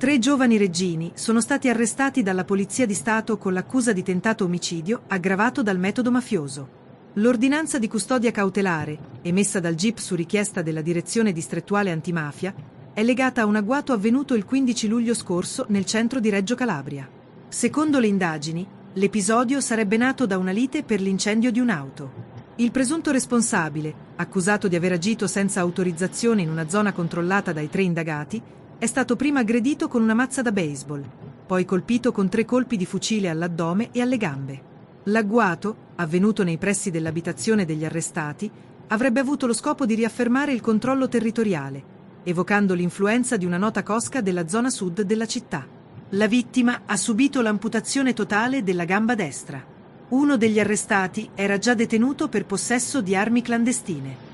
3 giovani reggini sono stati arrestati dalla Polizia di Stato con l'accusa di tentato omicidio aggravato dal metodo mafioso. L'ordinanza di custodia cautelare, emessa dal GIP su richiesta della Direzione Distrettuale Antimafia, è legata a un agguato avvenuto il 15 luglio scorso nel centro di Reggio Calabria. Secondo le indagini, l'episodio sarebbe nato da una lite per l'incendio di un'auto. Il presunto responsabile, accusato di aver agito senza autorizzazione in una zona controllata dai 3 indagati, è stato prima aggredito con una mazza da baseball, poi colpito con 3 colpi di fucile all'addome e alle gambe. L'agguato, avvenuto nei pressi dell'abitazione degli arrestati, avrebbe avuto lo scopo di riaffermare il controllo territoriale, evocando l'influenza di una nota cosca della zona sud della città. La vittima ha subito l'amputazione totale della gamba destra. Uno degli arrestati era già detenuto per possesso di armi clandestine.